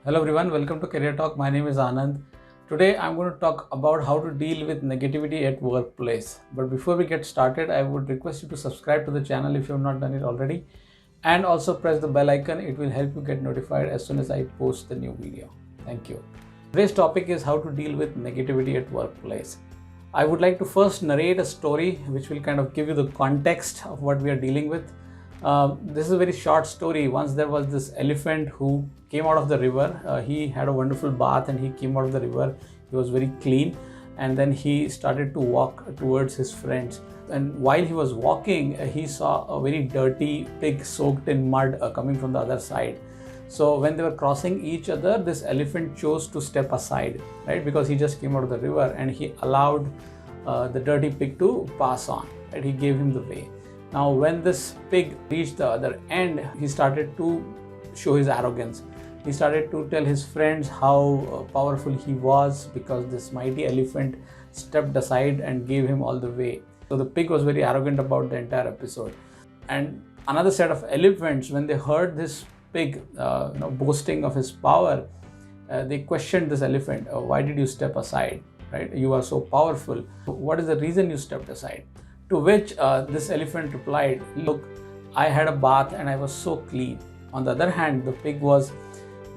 Hello everyone, welcome to Career Talk. My name is Anand. Today I'm going to talk about how to deal with negativity at workplace. But before we get started, I would request you to subscribe to the channel if you have not done it already, and also press the bell icon. It will help you get notified as soon as I post the new video. Thank you. Today's topic is how to deal with negativity at workplace. I would like to first narrate a story which will kind of give you the context of what we are dealing with. This is a very short story. Once there was this elephant who came out of the river. He had a wonderful bath and he came out of the river. He was very clean, and then he started to walk towards his friends. And while he was walking, he saw a very dirty pig soaked in mud coming from the other side. So when they were crossing each other, this elephant chose to step aside, right? Because he just came out of the river and he allowed the dirty pig to pass on, right? He gave him the way. Now, when this pig reached the other end, he started to show his arrogance. He started to tell his friends how powerful he was because this mighty elephant stepped aside and gave him all the way. So the pig was very arrogant about the entire episode. And another set of elephants, when they heard this pig boasting of his power, they questioned this elephant. Why did you step aside? Right? You are so powerful. What is the reason you stepped aside? To which this elephant replied, look, I had a bath and I was so clean. On the other hand, the pig was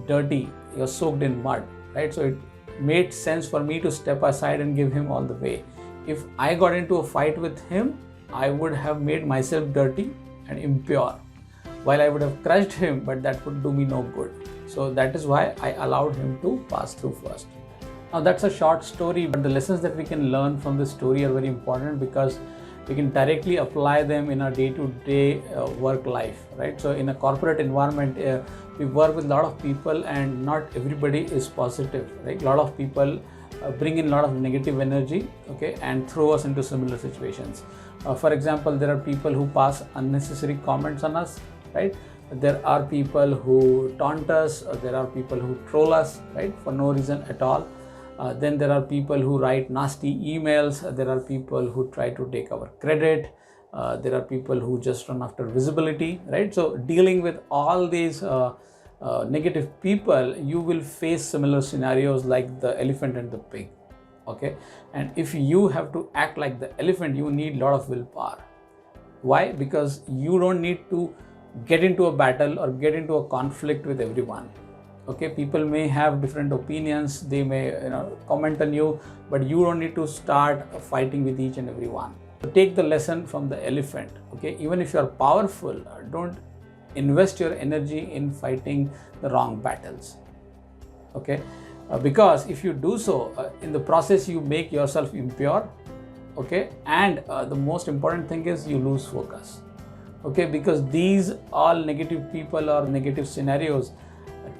dirty, he was soaked in mud, right? So it made sense for me to step aside and give him all the way. If I got into a fight with him, I would have made myself dirty and impure, while I would have crushed him, but that would do me no good. So that is why I allowed him to pass through first. Now that's a short story, but the lessons that we can learn from this story are very important because we can directly apply them in our day-to-day work life, right? So in a corporate environment, we work with a lot of people and not everybody is positive, right? A lot of people bring in a lot of negative energy, okay, and throw us into similar situations. For example, there are people who pass unnecessary comments on us, right? There are people who taunt us, there are people who troll us, right, for no reason at all. Then there are people who write nasty emails. There are people who try to take our credit. There are people who just run after visibility, right? So dealing with all these negative people, you will face similar scenarios like the elephant and the pig, okay? And if you have to act like the elephant, you need a lot of willpower. Why? Because you don't need to get into a battle or get into a conflict with everyone. Okay, people may have different opinions, they may comment on you, but you don't need to start fighting with each and every one. So take the lesson from the elephant. Okay, even if you are powerful, don't invest your energy in fighting the wrong battles. Okay, because if you do so, in the process you make yourself impure. Okay, and the most important thing is you lose focus. Okay, because these all negative people or negative scenarios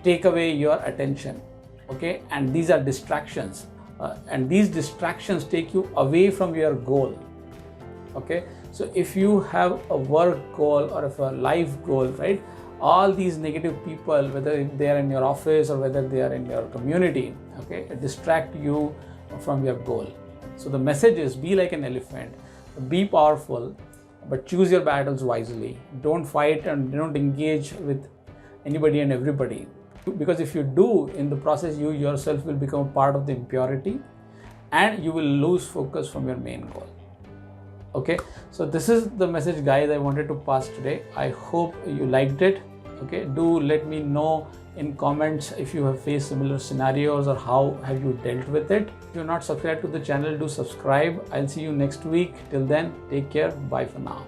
take away your attention, okay, and these are distractions, and these distractions take you away from your goal. Okay, so if you have a work goal or if a life goal, right, all these negative people, whether they are in your office or whether they are in your community, okay, distract you from your goal. So the message is, be like an elephant, be powerful, but choose your battles wisely. Don't fight and don't engage with anybody and everybody, because if you do, in the process you yourself will become a part of the impurity and you will lose focus from your main goal. Okay, so this is the message, guys, I wanted to pass today. I hope you liked it. Okay, do let me know in comments if you have faced similar scenarios or how have you dealt with it. If you're not subscribed to the channel, do subscribe. I'll see you next week. Till then, take care. Bye for now.